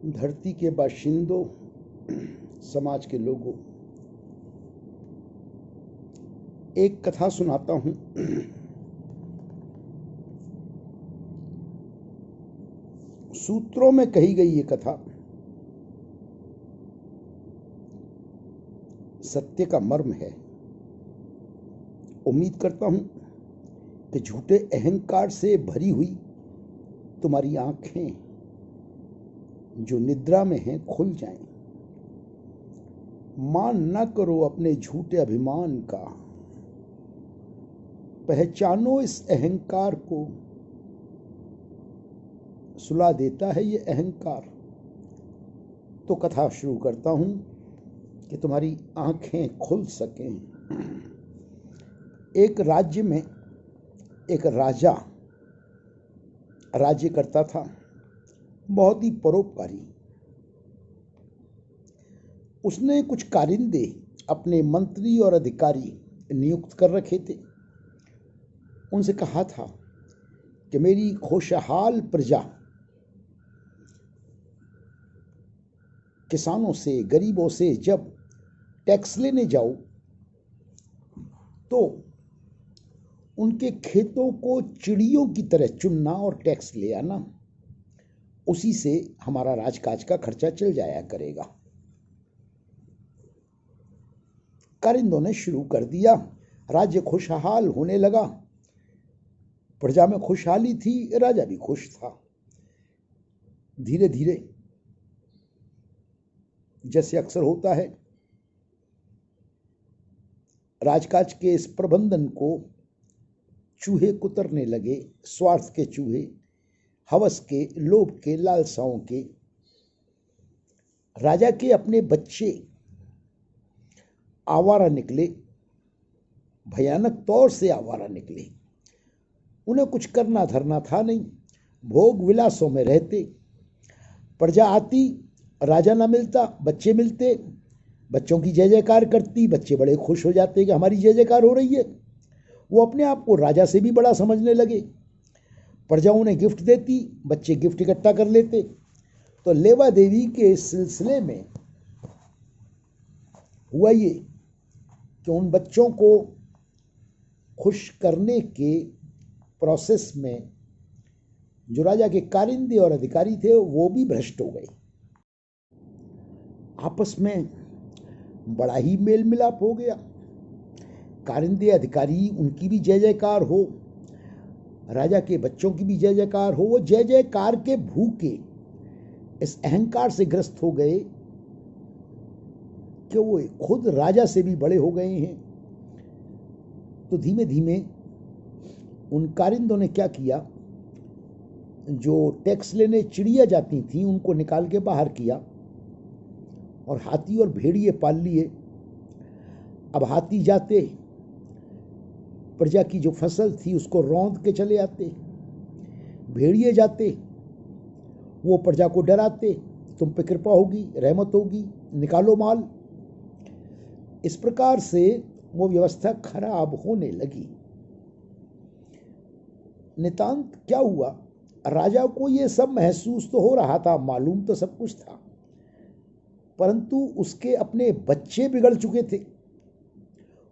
धरती के बाशिंदों, समाज के लोगों, एक कथा सुनाता हूं। सूत्रों में कही गई ये कथा सत्य का मर्म है। उम्मीद करता हूं कि झूठे अहंकार से भरी हुई तुम्हारी आंखें जो निद्रा में हैं खुल जाएं। मान न करो अपने झूठे अभिमान का, पहचानो इस अहंकार को। सुला देता है ये अहंकार। तो कथा शुरू करता हूं कि तुम्हारी आंखें खुल सकें। एक राज्य में एक राजा राज्य करता था, बहुत ही परोपकारी। उसने कुछ कारिंदे अपने मंत्री और अधिकारी नियुक्त कर रखे थे। उनसे कहा था कि मेरी खुशहाल प्रजा, किसानों से, गरीबों से जब टैक्स लेने जाओ तो उनके खेतों को चिड़ियों की तरह चुनना और टैक्स ले आना। उसी से हमारा राजकाज का खर्चा चल जाया करेगा। कारिंदों ने शुरू कर दिया। राज्य खुशहाल होने लगा। प्रजा में खुशहाली थी, राजा भी खुश था। धीरे धीरे जैसे अक्सर होता है, राजकाज के इस प्रबंधन को चूहे कुतरने लगे। स्वार्थ के चूहे, हवस के, लोभ के, लालसाओं के। राजा के अपने बच्चे आवारा निकले, भयानक तौर से आवारा निकले। उन्हें कुछ करना धरना था नहीं, भोग विलासों में रहते। प्रजा आती, राजा ना मिलता, बच्चे मिलते, बच्चों की जय जयकार करती। बच्चे बड़े खुश हो जाते कि हमारी जय जयकार हो रही है। वो अपने आप को राजा से भी बड़ा समझने लगे। प्रजा उन्हें गिफ्ट देती, बच्चे गिफ्ट इकट्ठा कर लेते। तो लेवा देवी के इस सिलसिले में हुआ ये कि उन बच्चों को खुश करने के प्रोसेस में जो राजा के कारिंदे और अधिकारी थे वो भी भ्रष्ट हो गए। आपस में बड़ा ही मेल मिलाप हो गया। कारिंदे, अधिकारी, उनकी भी जय जयकार हो, राजा के बच्चों की भी जय जयकार हो। वो जय जयकार के भूखे इस अहंकार से ग्रस्त हो गए कि वो खुद राजा से भी बड़े हो गए हैं। तो धीमे धीमे उन कारिंदों ने क्या किया, जो टैक्स लेने चिड़िया जाती थी उनको निकाल के बाहर किया और हाथी और भेड़िए पाल लिए। अब हाथी जाते, प्रजा की जो फसल थी उसको रौंद के चले आते। भेड़िए जाते, वो प्रजा को डराते, तुम पे कृपा होगी, रहमत होगी, निकालो माल। इस प्रकार से वो व्यवस्था खराब होने लगी। नितांत क्या हुआ, राजा को ये सब महसूस तो हो रहा था, मालूम तो सब कुछ था, परंतु उसके अपने बच्चे बिगड़ चुके थे।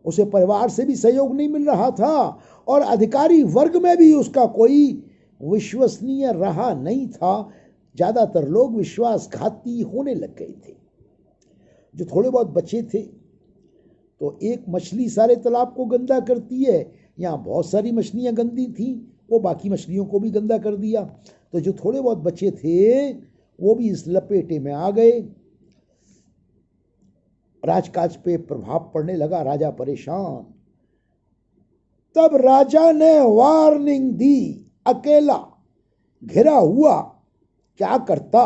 उसे परिवार से भी सहयोग नहीं मिल रहा था और अधिकारी वर्ग में भी उसका कोई विश्वसनीय रहा नहीं था। ज्यादातर लोग विश्वासघाती होने लग गए थे। जो थोड़े बहुत बचे थे, तो एक मछली सारे तालाब को गंदा करती है, यहाँ बहुत सारी मछलियां गंदी थी, वो बाकी मछलियों को भी गंदा कर दिया। तो जो थोड़े बहुत बचे थे वो भी इस लपेटे में आ गए। राजकाज पे प्रभाव पड़ने लगा, राजा परेशान। तब राजा ने वार्निंग दी, अकेला घिरा हुआ क्या करता।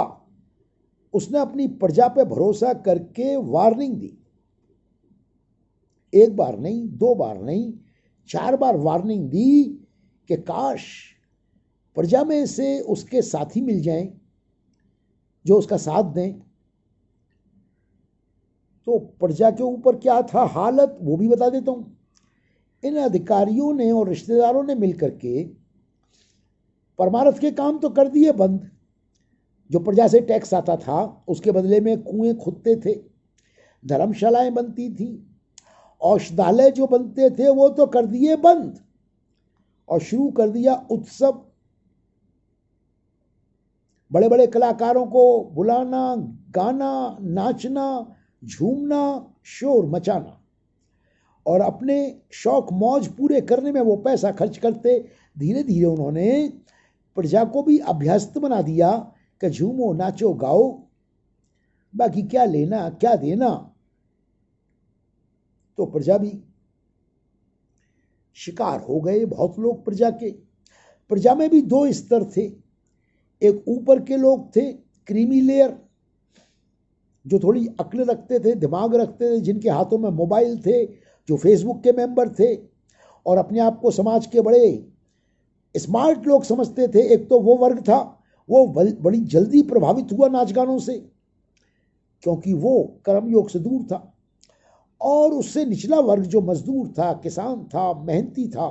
उसने अपनी प्रजा पे भरोसा करके वार्निंग दी। एक बार नहीं, दो बार नहीं, 4 बार वार्निंग दी कि काश प्रजा में से उसके साथी मिल जाएं जो उसका साथ दें। तो प्रजा के ऊपर क्या था हालत वो भी बता देता हूं। इन अधिकारियों ने और रिश्तेदारों ने मिलकर के परमारथ के काम तो कर दिए बंद, जो प्रजा से टैक्स आता था उसके बदले में कुएं खुदते थे, धर्मशालाएं बनती थी, औषधालय जो बनते थे वो तो कर दिए बंद और शुरू कर दिया उत्सव। बड़े बड़े कलाकारों को बुलाना, गाना, नाचना, झूमना, शोर मचाना और अपने शौक मौज पूरे करने में वो पैसा खर्च करते। धीरे धीरे उन्होंने प्रजा को भी अभ्यस्त बना दिया कि झूमो, नाचो, गाओ, बाकी क्या लेना क्या देना। तो प्रजा भी शिकार हो गए बहुत लोग प्रजा के। प्रजा में भी दो स्तर थे, एक ऊपर के लोग थे, क्रीमी लेयर, जो थोड़ी अक्ल रखते थे, दिमाग रखते थे, जिनके हाथों में मोबाइल थे, जो फेसबुक के मेंबर थे और अपने आप को समाज के बड़े स्मार्ट लोग समझते थे। एक तो वो वर्ग था, वो बड़ी जल्दी प्रभावित हुआ नाच गानों से, क्योंकि वो कर्मयोग से दूर था। और उससे निचला वर्ग जो मजदूर था, किसान था, मेहनती था,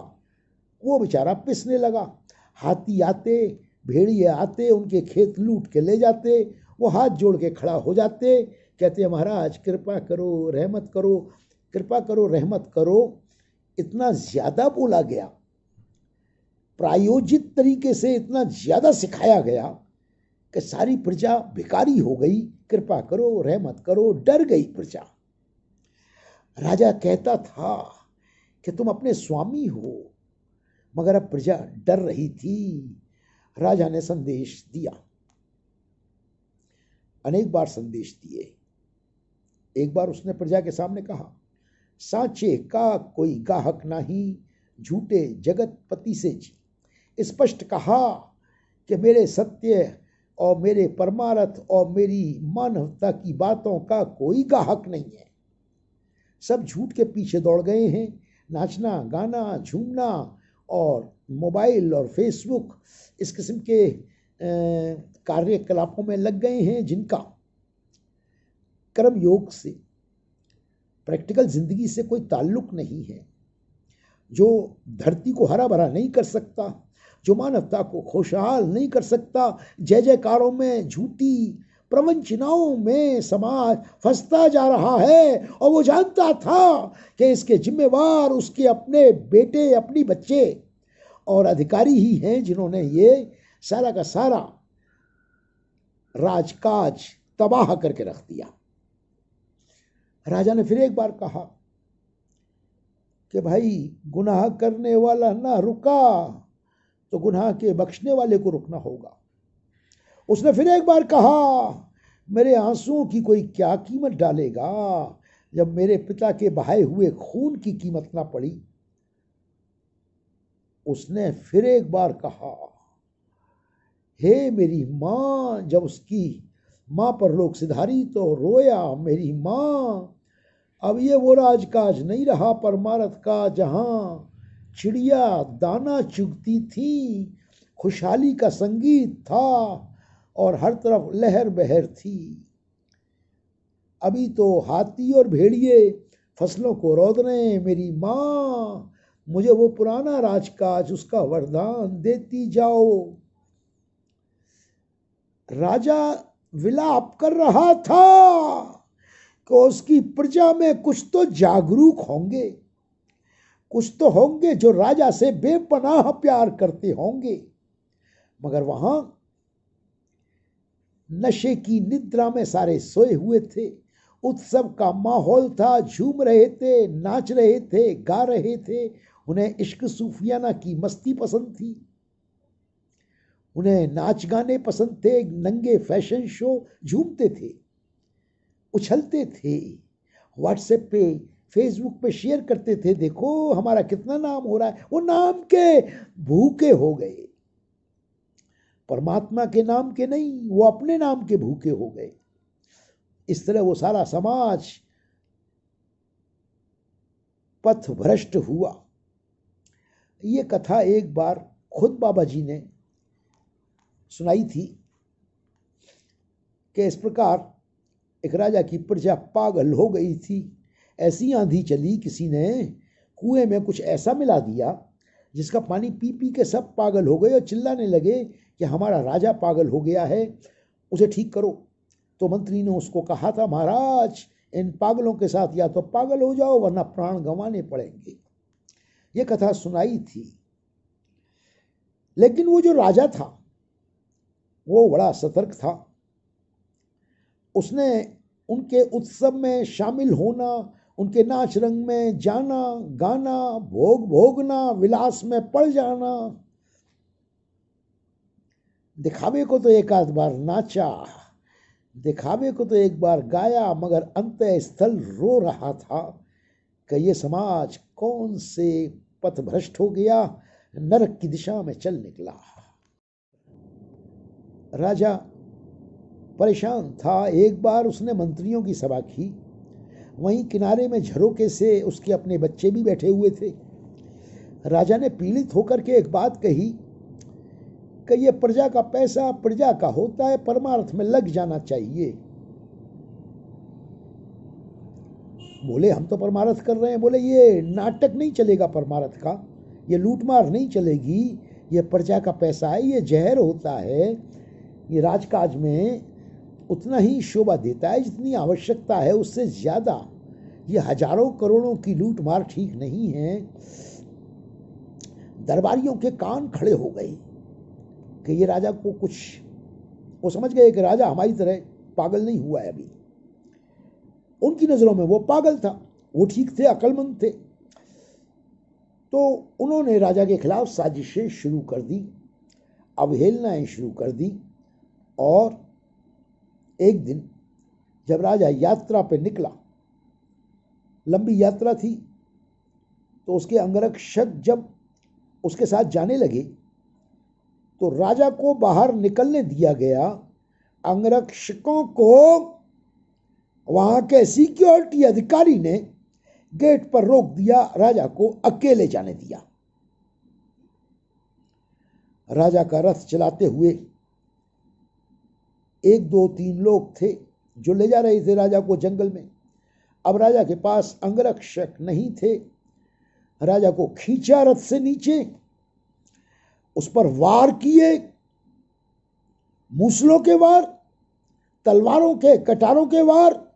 वो बेचारा पिसने लगा। हाथी आते, भेड़िए आते, उनके खेत लूट के ले जाते, वो हाथ जोड़ के खड़ा हो जाते, कहते महाराज कृपा करो, रहमत करो, कृपा करो, रहमत करो। इतना ज़्यादा बोला गया, प्रायोजित तरीके से इतना ज़्यादा सिखाया गया कि सारी प्रजा भिखारी हो गई। कृपा करो, रहमत करो, डर गई प्रजा। राजा कहता था कि तुम अपने स्वामी हो, मगर अब प्रजा डर रही थी। राजा ने संदेश दिया, अनेक बार संदेश दिए। एक बार उसने प्रजा के सामने कहा, सांचे का कोई गाहक नहीं, झूठे जगत पति से जी। स्पष्ट कहा कि मेरे सत्य और मेरे परमार्थ और मेरी मानवता की बातों का कोई गाहक नहीं है। सब झूठ के पीछे दौड़ गए हैं। नाचना, गाना, झूमना और मोबाइल और फेसबुक इस किस्म के कार्यकलापों में लग गए हैं, जिनका कर्म योग से, प्रैक्टिकल जिंदगी से कोई ताल्लुक नहीं है, जो धरती को हरा भरा नहीं कर सकता, जो मानवता को खुशहाल नहीं कर सकता। जय जयकारों में, झूठी प्रवंचनाओं में समाज फंसता जा रहा है और वो जानता था कि इसके जिम्मेवार उसके अपने बेटे, अपनी बच्चे और अधिकारी ही हैं, जिन्होंने ये सारा का सारा राजकाज तबाह करके रख दिया। राजा ने फिर एक बार कहा कि भाई गुनाह करने वाला ना रुका तो गुनाह के बख्शने वाले को रुकना होगा। उसने फिर एक बार कहा, मेरे आंसुओं की कोई क्या कीमत डालेगा जब मेरे पिता के बहाए हुए खून की कीमत ना पड़ी। उसने फिर एक बार कहा, हे मेरी माँ। जब उसकी माँ पर लोग सिधारी तो रोया, मेरी माँ। अब ये वो राजकाज नहीं रहा परमारथ का, जहां चिड़िया दाना चुगती थी, खुशहाली का संगीत था और हर तरफ लहर बहर थी। अभी तो हाथी और भेड़िए फसलों को रौंद रहे हैं। मेरी माँ, मुझे वो पुराना राजकाज, उसका वरदान देती जाओ। राजा विलाप कर रहा था कि उसकी प्रजा में कुछ तो जागरूक होंगे, कुछ तो होंगे जो राजा से बेपनाह प्यार करते होंगे। मगर वहां नशे की निद्रा में सारे सोए हुए थे। उत्सव का माहौल था, झूम रहे थे, नाच रहे थे, गा रहे थे। उन्हें इश्क सूफियाना की मस्ती पसंद थी, उन्हें नाच गाने पसंद थे, नंगे फैशन शो झूमते थे, उछलते थे, व्हाट्सएप पे, फेसबुक पे शेयर करते थे, देखो हमारा कितना नाम हो रहा है। वो नाम के भूखे हो गए, परमात्मा के नाम के नहीं, वो अपने नाम के भूखे हो गए। इस तरह वो सारा समाज पथ भ्रष्ट हुआ। ये कथा एक बार खुद बाबा जी ने सुनाई थी कि इस प्रकार एक राजा की प्रजा पागल हो गई थी। ऐसी आंधी चली, किसी ने कुएं में कुछ ऐसा मिला दिया जिसका पानी पी पी के सब पागल हो गए और चिल्लाने लगे कि हमारा राजा पागल हो गया है। उसे ठीक करो। तो मंत्री ने उसको कहा था, महाराज इन पागलों के साथ या तो पागल हो जाओ वरना प्राण गंवाने पड़ेंगे। ये कथा सुनाई थी। लेकिन वो जो राजा था वो बड़ा सतर्क था। उसने उनके उत्सव में शामिल होना, उनके नाच रंग में जाना, गाना, भोग भोगना, विलास में पड़ जाना, दिखावे को तो एक आध बार नाचा, दिखावे को तो एक बार गाया, मगर अंतः स्थल रो रहा था कि ये समाज कौन से पथ भ्रष्ट हो गया, नरक की दिशा में चल निकला। राजा परेशान था। एक बार उसने मंत्रियों की सभा की। वहीं किनारे में झरोके से उसके अपने बच्चे भी बैठे हुए थे। राजा ने पीड़ित होकर के एक बात कही कि ये प्रजा का पैसा प्रजा का होता है, परमार्थ में लग जाना चाहिए। बोले हम तो परमार्थ कर रहे हैं। बोले ये नाटक नहीं चलेगा परमार्थ का, ये लूटमार नहीं चलेगी, ये प्रजा का पैसा है, ये जहर होता है, ये राजकाज में उतना ही शोभा देता है जितनी आवश्यकता है, उससे ज्यादा। ये हजारों करोड़ों की लूट मार ठीक नहीं है। दरबारियों के कान खड़े हो गए कि ये राजा को कुछ, वो समझ गए कि राजा हमारी तरह पागल नहीं हुआ है अभी। उनकी नजरों में वो पागल था, वो ठीक थे, अक्लमंद थे। तो उन्होंने राजा के खिलाफ साजिशें शुरू कर दी, अवहेलनाएं शुरू कर दी। और एक दिन जब राजा यात्रा पे निकला, लंबी यात्रा थी, तो उसके अंगरक्षक जब उसके साथ जाने लगे तो राजा को बाहर निकलने दिया गया। अंगरक्षकों को वहां के सिक्योरिटी अधिकारी ने गेट पर रोक दिया, राजा को अकेले जाने दिया। राजा का रथ चलाते हुए 1 2 3 लोग थे जो ले जा रहे थे राजा को जंगल में। अब राजा के पास अंगरक्षक नहीं थे। राजा को खींचा रथ से नीचे, उस पर वार किए, मूसलों के वार, तलवारों के कटारों के वार,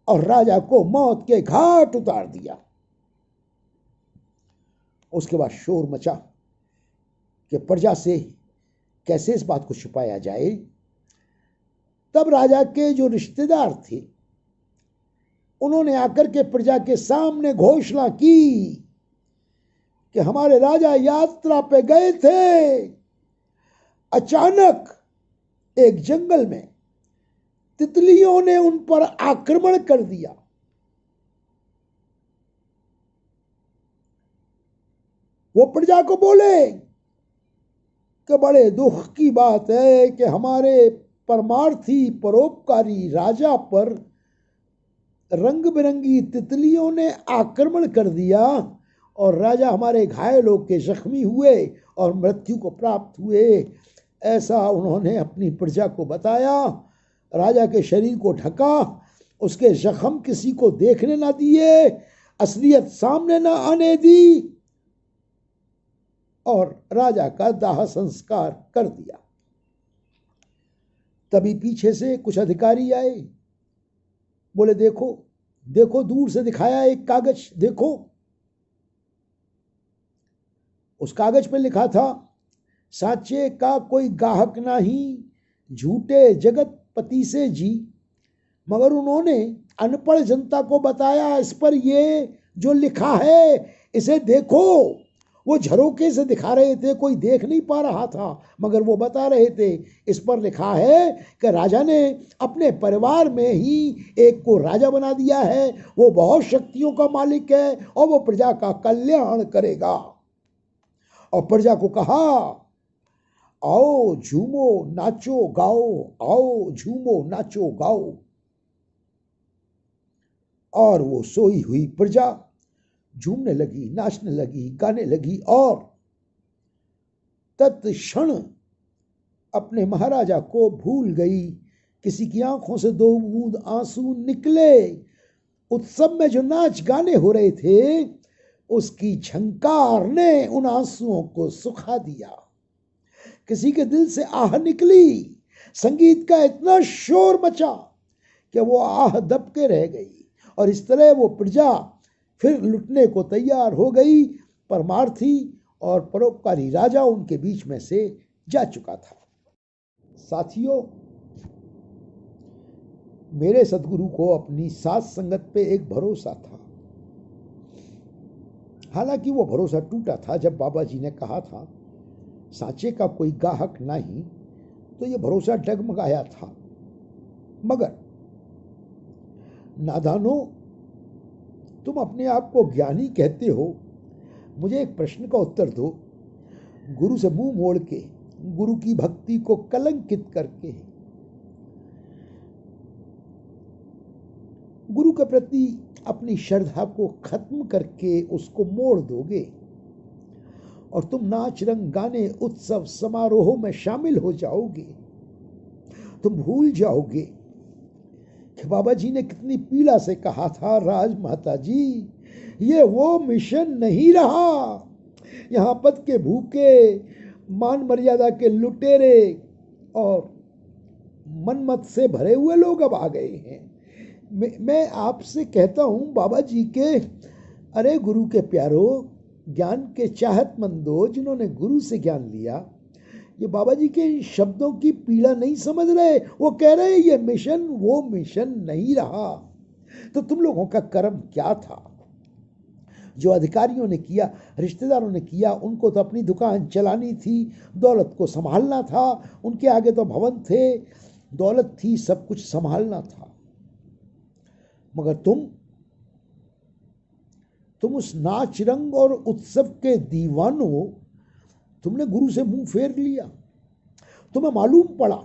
और राजा को मौत के घाट उतार दिया। उसके बाद शोर मचा कि प्रजा से कैसे इस बात को छुपाया जाए। तब राजा के जो रिश्तेदार थे उन्होंने आकर के प्रजा के सामने घोषणा की कि हमारे राजा यात्रा पे गए थे, अचानक एक जंगल में तितलियों ने उन पर आक्रमण कर दिया। वो प्रजा को बोले कि बड़े दुख की बात है कि हमारे परमार्थी परोपकारी राजा पर रंग बिरंगी तितलियों ने आक्रमण कर दिया और राजा हमारे घायल होकर जख्मी हुए और मृत्यु को प्राप्त हुए। ऐसा उन्होंने अपनी प्रजा को बताया। राजा के शरीर को ढका, उसके जख्म किसी को देखने ना दिए, असलियत सामने ना आने दी, और राजा का दाह संस्कार कर दिया। तभी पीछे से कुछ अधिकारी आए, बोले देखो देखो, दूर से दिखाया एक कागज, देखो। उस कागज पे लिखा था, साचे का कोई गाहक नहीं, झूठे जगत पति से जी। मगर उन्होंने अनपढ़ जनता को बताया, इस पर ये जो लिखा है इसे देखो। वो झरोके से दिखा रहे थे, कोई देख नहीं पा रहा था, मगर वो बता रहे थे इस पर लिखा है कि राजा ने अपने परिवार में ही एक को राजा बना दिया है, वो बहुत शक्तियों का मालिक है और वो प्रजा का कल्याण करेगा। और प्रजा को कहा, आओ झूमो नाचो गाओ, आओ झूमो नाचो गाओ। और वो सोई हुई प्रजा झूमने लगी, नाचने लगी, गाने लगी, और तत्क्षण अपने महाराजा को भूल गई। किसी की आंखों से 2 बूंद आंसू निकले। उत्सव में जो नाच गाने हो रहे थे उसकी झंकार ने उन आंसुओं को सुखा दिया। किसी के दिल से आह निकली, संगीत का इतना शोर मचा कि वो आह दब के रह गई, और इस तरह वो प्रजा फिर लुटने को तैयार हो गई। परमार्थी और परोपकारी राजा उनके बीच में से जा चुका था। साथियों, मेरे सदगुरु को अपनी साथ संगत पे एक भरोसा था। हालांकि वो भरोसा टूटा था जब बाबा जी ने कहा था सांचे का कोई गाहक नहीं, तो ये भरोसा डगमगाया था। मगर नादानो, तुम अपने आप को ज्ञानी कहते हो, मुझे एक प्रश्न का उत्तर दो। गुरु से मुंह मोड़ के, गुरु की भक्ति को कलंकित करके, गुरु के प्रति अपनी श्रद्धा को खत्म करके उसको मोड़ दोगे और तुम नाच रंग गाने उत्सव समारोहों में शामिल हो जाओगे। तुम भूल जाओगे कि बाबा जी ने कितनी पीड़ा से कहा था, राजमाता जी ये वो मिशन नहीं रहा। यहां पद के भूखे, मान मर्यादा के लुटेरे और मनमत से भरे हुए लोग अब आ गए हैं। मैं आपसे कहता हूं बाबा जी के, अरे गुरु के प्यारो, ज्ञान के चाहतमंदों, जिन्होंने गुरु से ज्ञान लिया, ये बाबा जी के इन शब्दों की पीड़ा नहीं समझ रहे। वो कह रहे ये मिशन वो मिशन नहीं रहा। तो तुम लोगों का कर्म क्या था? जो अधिकारियों ने किया, रिश्तेदारों ने किया, उनको तो अपनी दुकान चलानी थी, दौलत को संभालना था, उनके आगे तो भवन थे, दौलत थी, सब कुछ संभालना था। मगर तुम उस नाच रंग और उत्सव के दीवानों, तुमने गुरु से मुंह फेर लिया। तुम्हें मालूम पड़ा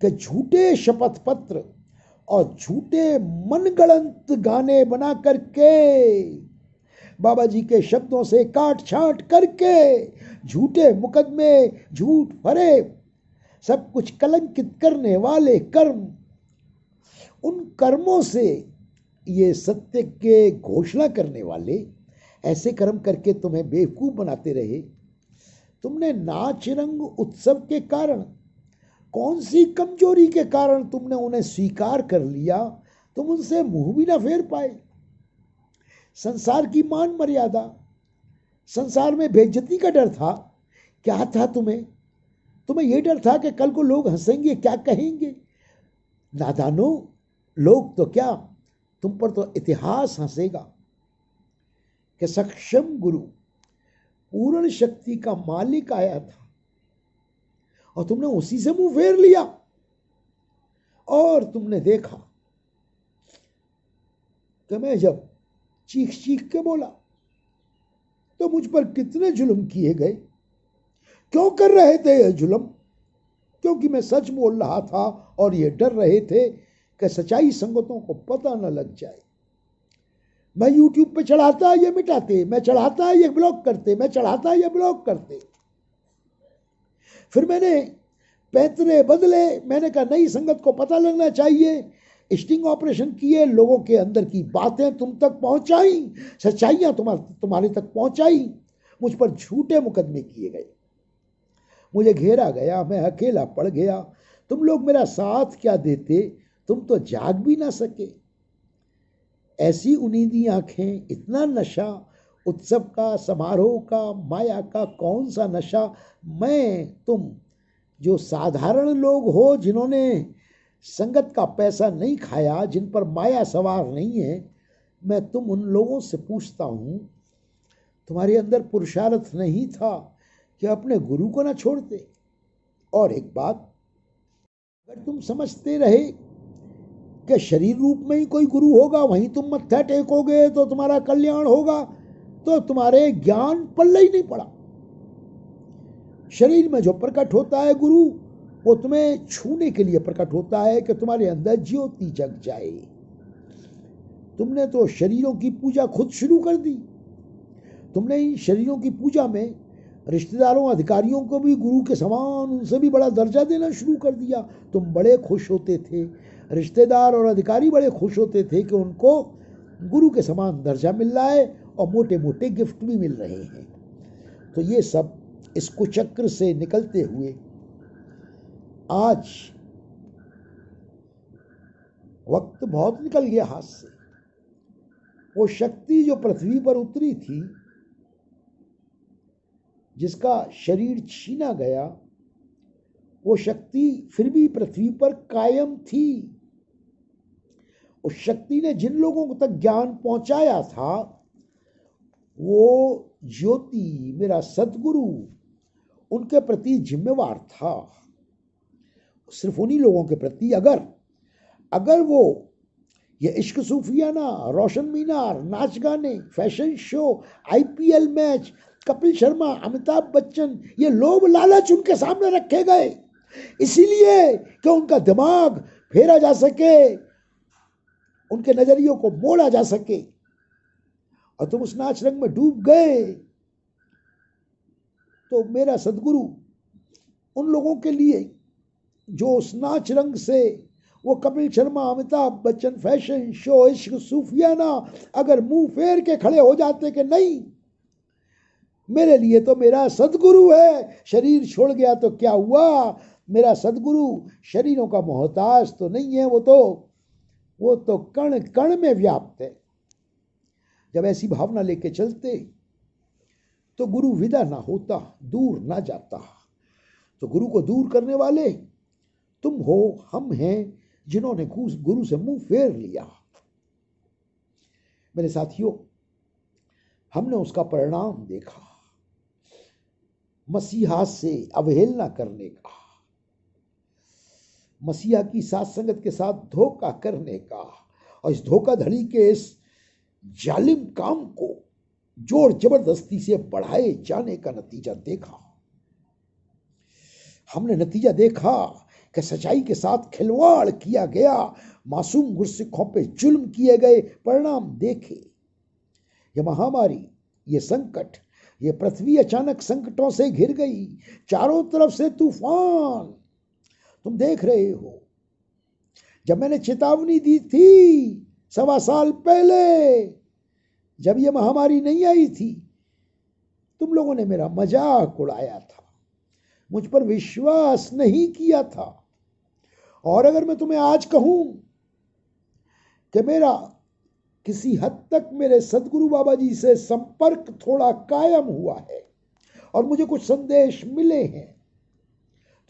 कि झूठे शपथ पत्र और झूठे मनगढ़ंत गाने बना करके, बाबा जी के शब्दों से काट छांट करके, झूठे मुकदमे, झूठ भरे, सब कुछ कलंकित करने वाले कर्म, उन कर्मों से ये सत्य के घोषणा करने वाले ऐसे कर्म करके तुम्हें बेवकूफ बनाते रहे। तुमने नाच रंग उत्सव के कारण, कौन सी कमजोरी के कारण तुमने उन्हें स्वीकार कर लिया? तुम उनसे मुंह भी ना फेर पाए। संसार की मान मर्यादा, संसार में बेइज्जती का डर था। क्या था तुम्हें? तुम्हें यह डर था कि कल को लोग हंसेंगे, क्या कहेंगे? नादानो, लोग तो क्या, तुम पर तो इतिहास हंसेगा कि सक्षम गुरु, पूर्ण शक्ति का मालिक आया था और तुमने उसी से मुंह फेर लिया। और तुमने देखा कि मैं जब चीख चीख के बोला तो मुझ पर कितने जुल्म किए गए। क्यों कर रहे थे ये जुल्म? क्योंकि मैं सच बोल रहा था और ये डर रहे थे कि सच्चाई संगतों को पता न लग जाए। मैं यूट्यूब पे चढ़ाता ये मिटाते, मैं चढ़ाता ये ब्लॉक करते, मैं चढ़ाता ये ब्लॉक करते। फिर मैंने पैतरे बदले, मैंने कहा नई संगत को पता लगना चाहिए, स्टिंग ऑपरेशन किए, लोगों के अंदर की बातें तुम तक पहुंचाई, सच्चाइयां तुम्हारे तक पहुंचाई। मुझ पर झूठे मुकदमे किए गए, मुझे घेरा गया, मैं अकेला पड़ गया। तुम लोग मेरा साथ क्या देते? तुम तो जाग भी ना सके। ऐसी उनीदी आंखें, इतना नशा, उत्सव का, समारोह का, माया का कौन सा नशा? मैं, तुम जो साधारण लोग हो, जिन्होंने संगत का पैसा नहीं खाया, जिन पर माया सवार नहीं है, मैं तुम उन लोगों से पूछता हूं, तुम्हारे अंदर पुरुषार्थ नहीं था कि अपने गुरु को ना छोड़ते? और एक बात, अगर तुम समझते रहे कि शरीर रूप में ही कोई गुरु होगा, वहीं तुम मत्था टेकोगे तो तुम्हारा कल्याण होगा, तो तुम्हारे ज्ञान पल्ले ही नहीं पड़ा। शरीर में जो प्रकट होता है गुरु, वो तुम्हें छूने के लिए प्रकट होता है कि तुम्हारे अंदर ज्योति जग जाए। तुमने तो शरीरों की पूजा खुद शुरू कर दी। तुमने इन शरीरों की पूजा में रिश्तेदारों, अधिकारियों को भी गुरु के समान, उनसे भी बड़ा दर्जा देना शुरू कर दिया। तुम बड़े खुश होते थे, रिश्तेदार और अधिकारी बड़े खुश होते थे कि उनको गुरु के समान दर्जा मिल रहा है और मोटे मोटे गिफ्ट भी मिल रहे हैं। तो ये सब इस कुचक्र से निकलते हुए आज वक्त बहुत निकल गया हाथ से। वो शक्ति जो पृथ्वी पर उतरी थी, जिसका शरीर छीना गया, वो शक्ति फिर भी पृथ्वी पर कायम थी। उस शक्ति ने जिन लोगों तक ज्ञान पहुंचाया था, वो ज्योति मेरा सदगुरु उनके प्रति जिम्मेवार था। सिर्फ उन्हीं लोगों के प्रति अगर वो ये इश्क सूफियाना, रोशन मीनार, नाच गाने, fashion show, IPL match, Kapil Sharma, Amitabh Bachchan, ये लोभ लालच उनके सामने रखे गए, इसीलिए कि उनका दिमाग फेरा जा सके, उनके नजरियों को मोड़ा जा सके, और तुम उस नाच रंग में डूब गए, तो मेरा सदगुरु उन लोगों के लिए जो उस नाच रंग से, वो कपिल शर्मा, अमिताभ बच्चन, फैशन शो, इश्क सूफियाना, अगर मुंह फेर के खड़े हो जाते कि नहीं, मेरे लिए तो मेरा सदगुरु है, शरीर छोड़ गया तो क्या हुआ, मेरा सदगुरु शरीरों का मोहताज तो नहीं है, वो तो कण कण में व्याप्त है। जब ऐसी भावना लेके चलते तो गुरु विदा ना होता, दूर ना जाता। तो गुरु को दूर करने वाले तुम हो, हम हैं, जिन्होंने गुरु से मुंह फेर लिया। मेरे साथियों, हमने उसका परिणाम देखा, मसीहा से अवहेलना करने का, मसीहा की साथ संगत के साथ धोखा करने का, और इस धोखाधड़ी के इस जालिम काम को जोर जबरदस्ती से बढ़ाए जाने का नतीजा देखा। हमने नतीजा देखा कि सच्चाई के साथ खिलवाड़ किया गया, मासूम गुरसिखों पे जुल्म किए गए, परिणाम देखे। ये महामारी, ये संकट, ये पृथ्वी अचानक संकटों से घिर गई, चारों तरफ से तूफान तुम देख रहे हो। जब मैंने चेतावनी दी थी 1.25 साल पहले, जब ये महामारी नहीं आई थी, तुम लोगों ने मेरा मजाक उड़ाया था, मुझ पर विश्वास नहीं किया था। और अगर मैं तुम्हें आज कहूं कि मेरा किसी हद तक मेरे सदगुरु बाबा जी से संपर्क थोड़ा कायम हुआ है और मुझे कुछ संदेश मिले हैं,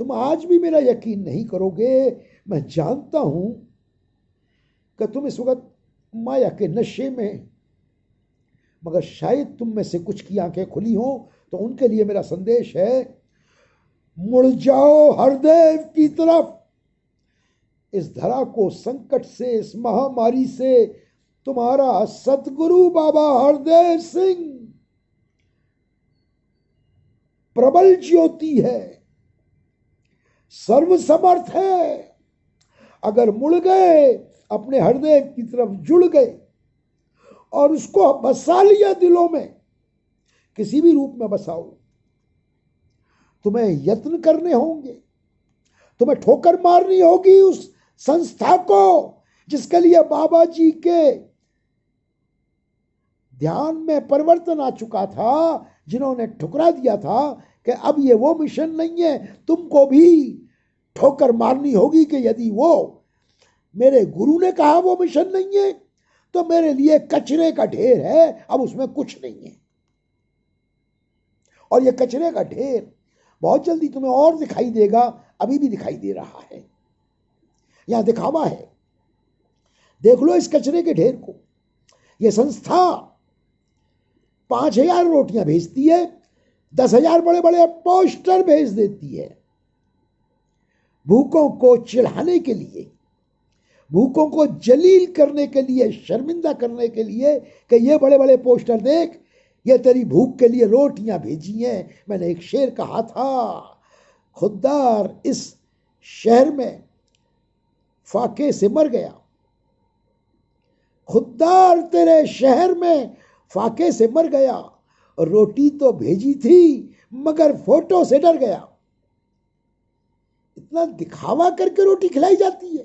तुम आज भी मेरा यकीन नहीं करोगे। मैं जानता हूं कि तुम इस वक्त माया के नशे में, मगर शायद तुम में से कुछ की आंखें खुली हों, तो उनके लिए मेरा संदेश है, मुड़ जाओ हरदेव की तरफ। इस धरा को संकट से, इस महामारी से तुम्हारा सतगुरु बाबा हरदेव सिंह प्रबल ज्योति है, सर्वसमर्थ है। अगर मुड़ गए, अपने हरदेव की तरफ जुड़ गए और उसको बसा लिया दिलों में, किसी भी रूप में बसाओ, तुम्हें यत्न करने होंगे, तुम्हें ठोकर मारनी होगी उस संस्था को जिसके लिए बाबा जी के ध्यान में परिवर्तन आ चुका था, जिन्होंने ठुकरा दिया था कि अब ये वो मिशन नहीं है। तुमको भी ठोकर मारनी होगी कि यदि वो मेरे गुरु ने कहा वो मिशन नहीं है, तो मेरे लिए कचरे का ढेर है, अब उसमें कुछ नहीं है। और ये कचरे का ढेर बहुत जल्दी तुम्हें और दिखाई देगा, अभी भी दिखाई दे रहा है। यहां दिखावा है, देख लो इस कचरे के ढेर को। यह संस्था 5000 रोटियां भेजती है, 10,000 बड़े बड़े पोस्टर भेज देती है, भूखों को चिढ़ाने के लिए, भूखों को जलील करने के लिए, शर्मिंदा करने के लिए कि ये बड़े बड़े पोस्टर देख, ये तेरी भूख के लिए रोटियां भेजी हैं। मैंने एक शेर कहा था, खुददार इस शहर में फाके से मर गया, खुददार तेरे शहर में फाके से मर गया, रोटी तो भेजी थी मगर फोटो से डर गया। इतना दिखावा करके रोटी खिलाई जाती है,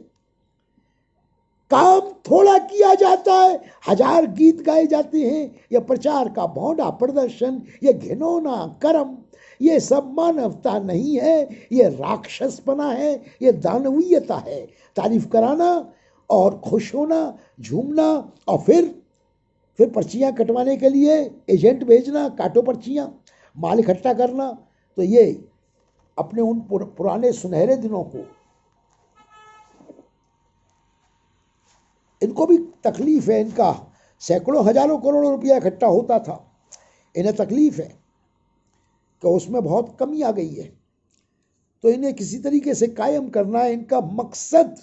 काम थोड़ा किया जाता है, 1000 गीत गाए जाते हैं, यह प्रचार का भौंडा प्रदर्शन, यह घिनौना कर्म, ये सब मानवता नहीं है, ये राक्षसपना है, ये दानवीयता है। तारीफ कराना और खुश होना, झूमना, और फिर पर्चियां कटवाने के लिए एजेंट भेजना, काटो पर्चियां, माल इकट्ठा करना। तो ये अपने उन पुराने सुनहरे दिनों को, इनको भी तकलीफ है, इनका सैकड़ों हजारों करोड़ों रुपया इकट्ठा होता था, इन्हें तकलीफ है कि उसमें बहुत कमी आ गई है। तो इन्हें किसी तरीके से कायम करना है। इनका मकसद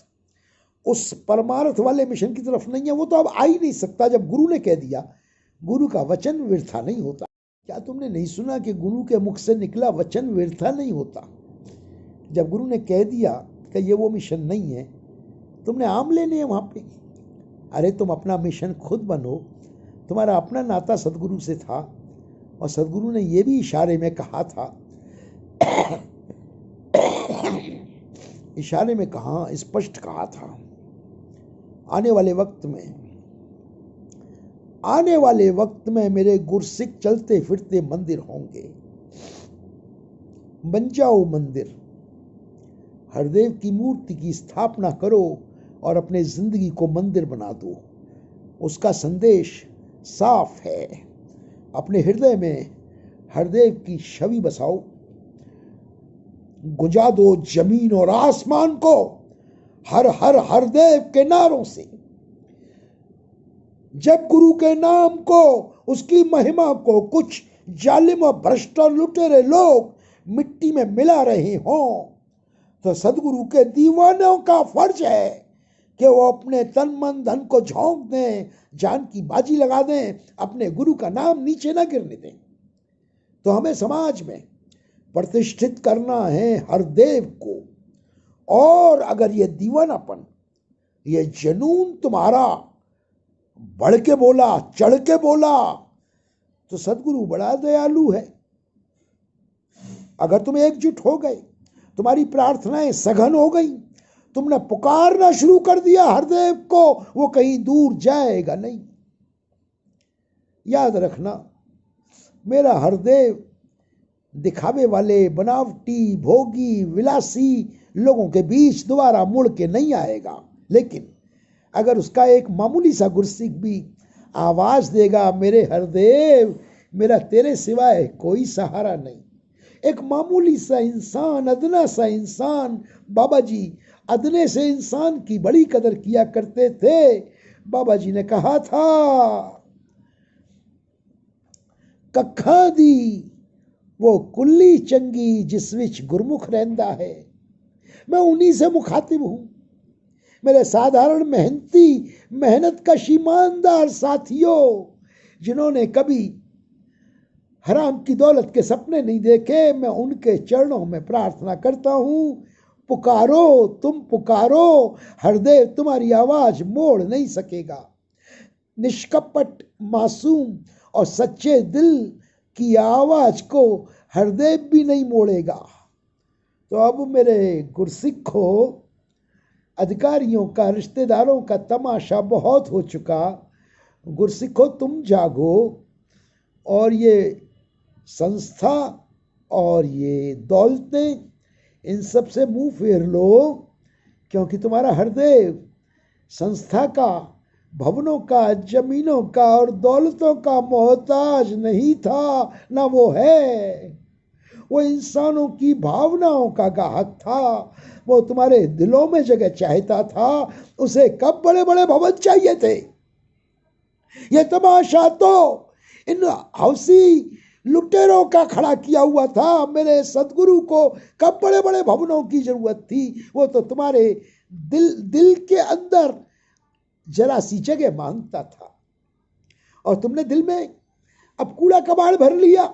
उस परमार्थ वाले मिशन की तरफ नहीं है, वो तो अब आ ही नहीं सकता। जब गुरु ने कह दिया, गुरु का वचन व्यर्था नहीं होता। क्या तुमने नहीं सुना कि गुरु के मुख से निकला वचन व्यर्था नहीं होता? जब गुरु ने कह दिया कि ये वो मिशन नहीं है, तुमने आम लेने हैं वहां पे। अरे तुम अपना मिशन खुद बनो। तुम्हारा अपना नाता सदगुरु से था, और सदगुरु ने यह भी इशारे में कहा था, इशारे में कहा, स्पष्ट कहा था, आने वाले वक्त में मेरे गुरसिख चलते फिरते मंदिर होंगे। बन जाओ मंदिर, हरदेव की मूर्ति की स्थापना करो और अपने जिंदगी को मंदिर बना दो। उसका संदेश साफ है। अपने हृदय में हरदेव की छवि बसाओ। गुंजा दो जमीन और आसमान को हर हर हरदेव के नारों से। जब गुरु के नाम को, उसकी महिमा को कुछ जालिम और भ्रष्ट लुटेरे लोग मिट्टी में मिला रहे हों, तो सदगुरु के दीवानों का फर्ज है कि वो अपने तन मन धन को झोंक दें, जान की बाजी लगा दें, अपने गुरु का नाम नीचे ना गिरने दें। तो हमें समाज में प्रतिष्ठित करना है हरदेव को। और अगर ये दीवानापन, ये जुनून तुम्हारा बढ़ के बोला, चढ़ के बोला, तो सदगुरु बड़ा दयालु है। अगर तुम एकजुट हो गए, तुम्हारी प्रार्थनाएं सघन हो गई, तुमने पुकारना शुरू कर दिया हरदेव को, वो कहीं दूर जाएगा नहीं। याद रखना, मेरा हरदेव दिखावे वाले, बनावटी, भोगी, विलासी लोगों के बीच दोबारा मुड़ के नहीं आएगा। लेकिन अगर उसका एक मामूली सा गुरसिख भी आवाज देगा, मेरे हरदेव, मेरा तेरे सिवाय कोई सहारा नहीं। एक मामूली सा इंसान, अदना सा इंसान, बाबा जी अदने से इंसान की बड़ी कदर किया करते थे। बाबा जी ने कहा था, कखा दी वो कुल्ली चंगी जिस विच गुरमुख रहंदा है। मैं उन्हीं से मुखातिब हूं, मेरे साधारण मेहनती, मेहनत का ईमानदार साथियों, जिन्होंने कभी हराम की दौलत के सपने नहीं देखे। मैं उनके चरणों में प्रार्थना करता हूं, पुकारो, तुम पुकारो, हरदेव तुम्हारी आवाज मोड़ नहीं सकेगा। निष्कपट, मासूम और सच्चे दिल की आवाज को हरदेव भी नहीं मोड़ेगा। तो अब मेरे गुरसिखों, अधिकारियों का, रिश्तेदारों का तमाशा बहुत हो चुका। गुरसिखों, तुम जागो और ये संस्था और ये दौलतें, इन सब से मुंह फेर लो, क्योंकि तुम्हारा हरदेव संस्था का, भवनों का, जमीनों का और दौलतों का मोहताज नहीं था, ना वो है। वो इंसानों की भावनाओं का गाहक था। वो तुम्हारे दिलों में जगह चाहता था। उसे कब बड़े बड़े भवन चाहिए थे? ये तमाशा तो इन हौसी लुटेरों का खड़ा किया हुआ था। मेरे सदगुरु को कब बड़े बड़े भवनों की जरूरत थी? वो तो तुम्हारे दिल के अंदर जरा सी जगह मांगता था, और तुमने दिल में अब कूड़ा कबाड़ भर लिया।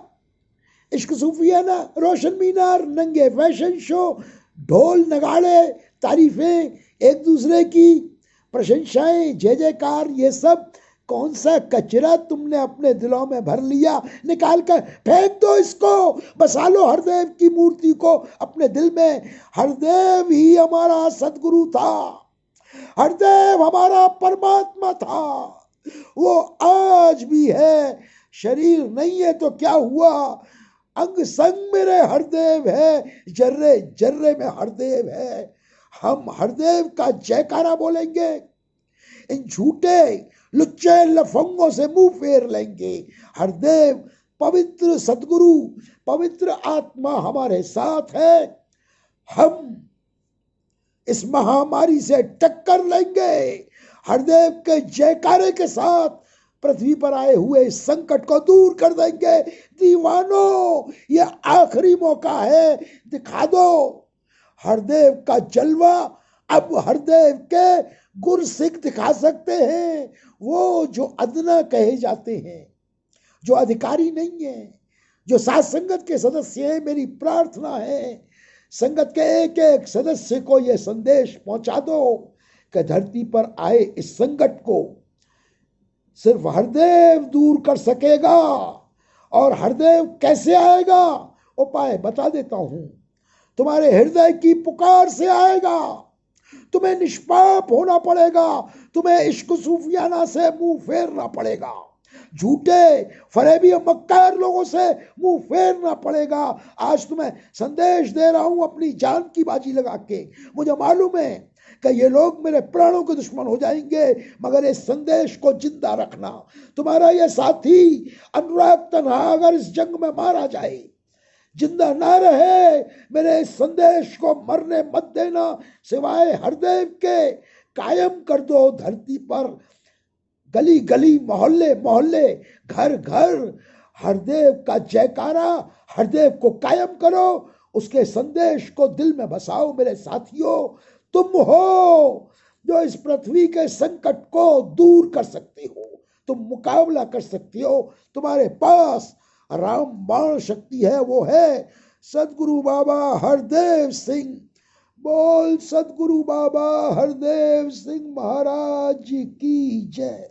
इश्क सूफियाना, रोशन मीनार, नंगे फैशन शो, ढोल नगाड़े, तारीफें, एक दूसरे की प्रशंसाएं, जय जयकार, ये सब कौन सा कचरा तुमने अपने दिलों में भर लिया? निकाल कर फेंक दो इसको। बसा लो हरदेव की मूर्ति को अपने दिल में। हरदेव ही हमारा सदगुरु था, हरदेव हमारा परमात्मा था। वो आज भी है। शरीर नहीं है तो क्या हुआ? अंग संग मेरे हरदेव है, जर्रे जर्रे में हरदेव है। हम हरदेव का जयकारा बोलेंगे, इन झूठे लुच्चे लफंगों से मुंह फेर लेंगे। हरदेव पवित्र सदगुरु, पवित्र आत्मा हमारे साथ है। हम इस महामारी से टक्कर लेंगे। हरदेव के जयकारे के साथ पृथ्वी पर आए हुए इस संकट को दूर कर देंगे। दीवानों, ये आखिरी मौका है, दिखा दो हरदेव का जलवा। अब हरदेव के गुर सिख दिखा सकते हैं, वो जो अदना कहे जाते हैं, जो अधिकारी नहीं है, जो साथ संगत के सदस्य हैं। मेरी प्रार्थना है संगत के एक एक सदस्य को यह संदेश पहुंचा दो कि धरती पर आए इस संकट को सिर्फ हरदेव दूर कर सकेगा। और हरदेव कैसे आएगा, उपाय बता देता हूं। तुम्हारे हृदय की पुकार से आएगा। तुम्हें निष्पाप होना पड़ेगा, तुम्हें इश्क सूफियाना से मुंह फेरना पड़ेगा, झूठे फरेबी और मक्कार लोगों से मुंह फेरना पड़ेगा। आज तुम्हें संदेश दे रहा हूं अपनी जान की बाजी लगा के। मुझे मालूम है कि ये लोग मेरे प्राणों के दुश्मन हो जाएंगे, मगर इस संदेश को जिंदा रखना। तुम्हारा ये साथी अनुराग तन्हा अगर इस जंग में मारा जाए, जिंदा ना रहे, मेरे इस संदेश को मरने मत देना। सिवाय हरदेव के कायम कर दो धरती पर, गली गली, मोहल्ले मोहल्ले, घर घर हरदेव का जयकारा। हरदेव को कायम करो, उसके संदेश को दिल में बसाओ। मेरे साथियों, तुम हो जो इस पृथ्वी के संकट को दूर कर सकते हो, तुम मुकाबला कर सकते हो। तुम्हारे पास रामबाण शक्ति है, वो है सदगुरु बाबा हरदेव सिंह। बोल सदगुरु बाबा हरदेव सिंह महाराज की जय।